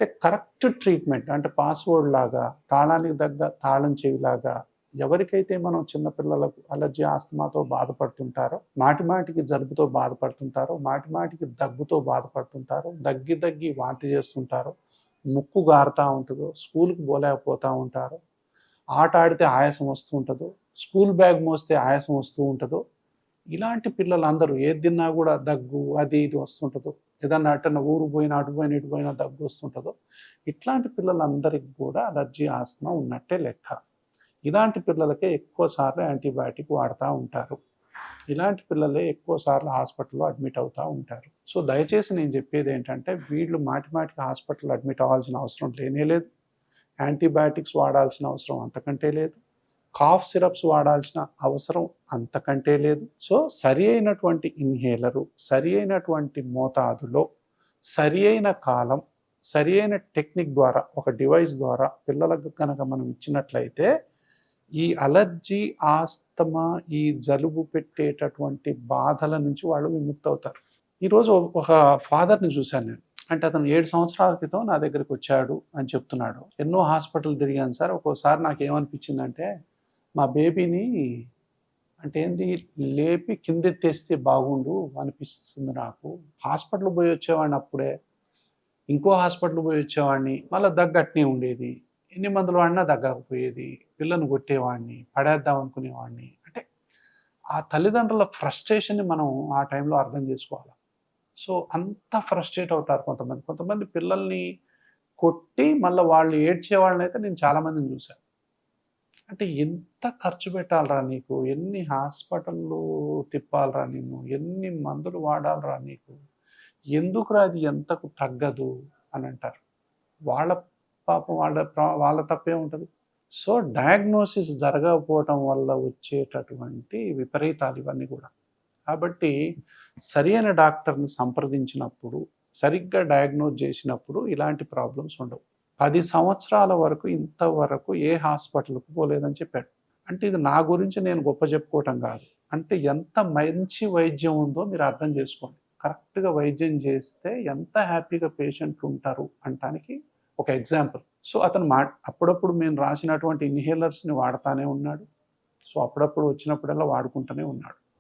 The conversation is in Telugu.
అంటే కరెక్ట్ ట్రీట్మెంట్ అంటే పాస్వర్డ్ లాగా, తాళానికి తగ్గ తాళం చెవిలాగా ఎవరికైతే మనం చిన్న పిల్లలకు అలర్జీ, ఆస్తమాతో బాధపడుతుంటారో, మాటిమాటికి జలుబుతో బాధపడుతుంటారో, మాటిమాటికి దగ్గుతో బాధపడుతుంటారో, దగ్గి దగ్గి వాంతి చేస్తుంటారో, ముక్కు గారుతా ఉంటుందో, స్కూల్‌కి పోలేకపోతా ఉంటారో, ఆట ఆడితే ఆయాసం వస్తూ ఉంటదో, స్కూల్ బ్యాగ్ మోస్తే ఆయాసం వస్తూ ఉంటదో, ఇలాంటి పిల్లలందరూ ఏది తిన్నా కూడా దగ్గు అది ఇది వస్తుంటదో, ఏదన్నా అటన్నా ఊరు పోయినా, అటు పోయినా, ఇటు పోయినా దగ్గు వస్తుంటదో, ఇట్లాంటి పిల్లలందరికీ కూడా అలర్జీ, ఆస్తమా ఉన్నట్టే లెక్క. ఇలాంటి పిల్లలకే ఎక్కువ సార్లు యాంటీబయాటిక్ వాడుతూ ఉంటారు. ఇలాంటి పిల్లలే ఎక్కువ సార్లు హాస్పిటల్‌లో అడ్మిట్ అవుతా ఉంటారు. సో, దయచేసి నేను చెప్పేదేంటంటే, వీళ్ళు మాటిమాటికి హాస్పిటల్‌లో అడ్మిట్ అవ్వాల్సిన అవసరం లేనే లేదు. యాంటీబయాటిక్స్ వాడాల్సిన అవసరం అంతకంటే లేదు. కాఫ్ సిరప్స్ వాడాల్సిన అవసరం అంతకంటే లేదు. సో, సరి అయినటువంటి ఇన్హేలరు, సరి అయినటువంటి మోతాదులో, సరి అయిన కాలం, సరి అయిన టెక్నిక్ ద్వారా, ఒక డివైస్ ద్వారా పిల్లలకు గనక మనం ఇచ్చినట్లయితే, ఈ అలర్జీ, ఆస్తమా, ఈ జలుబు పెట్టేటటువంటి బాధల నుంచి వాళ్ళు విముక్తవుతారు. ఈరోజు ఒక ఫాదర్‌ని చూశాను నేను. అంటే అతను 7 సంవత్సరాల క్రితం నా దగ్గరికొచ్చాడు అని చెప్తున్నాడు. ఎన్నో హాస్పిటల్ తిరిగాను సార్. ఒక్కోసారి నాకేమనిపించిందంటే, మా బేబీని అంటే ఏంది లేపి కిందెత్తేస్తే బాగుండు అనిపిస్తుంది నాకు. హాస్పిటల్‌కి పోయి వచ్చేవాడిని అప్పుడే. ఇంకో హాస్పిటల్‌కి పోయి వచ్చేవాడిని. మళ్ళా దగ్గు అట్నే ఉండేది. ఎన్ని మందులు వాడినా తగ్గకపోయేది. పిల్లని కొట్టేవాడిని, పడేద్దాం అనుకునేవాడిని. అంటే ఆ తల్లిదండ్రుల ఫ్రస్ట్రేషన్‌ని మనం ఆ టైంలో అర్థం చేసుకోవాలి. సో, అంత ఫ్రస్ట్రేట్ అవుతారు కొంతమంది. కొంతమంది పిల్లల్ని కొట్టి మళ్ళా వాళ్ళు ఏడ్చే వాళ్ళనైతే నేను చాలా మందిని చూశాను. అంటే ఎంత ఖర్చు పెట్టాలిరా నీకు? ఎన్ని హాస్పిటల్‌లు తిప్పాలిరా నిన్ను? ఎన్ని మందులు వాడాలిరా నీకు? ఎందుకురా అది ఎంతకు తగ్గదు అనంటారు. వాళ్ళ పాపం వాళ్ళ తప్పేముంటది? సో, డయాగ్నోసిస్ జరగకపోవటం వల్ల వచ్చేటటువంటి విపరీతాలు ఇవన్నీ గూడా. కాబట్టి సరియైన డాక్టర్‌ని సంప్రదించినప్పుడు, సరిగ్గా డయాగ్నోజ్ చేసినప్పుడు ఇలాంటి ప్రాబ్లమ్స్ ఉండవు. 10 సంవత్సరాల వరకు ఇంతవరకు ఏ హాస్పిటల్‌కి పోలేదని చెప్పాడు. అంటే ఇది నా గురించి నేను గొప్ప చెప్పుకోవటం గాదు. అంటే ఎంత మంచి వైద్యం ఉందో మీరు అర్థం చేసుకోండి. కరెక్ట్‌గా వైద్యం చేస్తే ఎంత హ్యాపీగా పేషెంట్ ఉంటారు అనటానికి ఒక ఎగ్జాంపుల్. సో, అతను అప్పుడప్పుడు మేము రాసినటువంటి ఇన్‌హేలర్స్‌ని వాడతానే ఉన్నాడు. సో, అప్పుడప్పుడు వచ్చినప్పుడల్లా వాడుకుంటూనే ఉన్నాడు.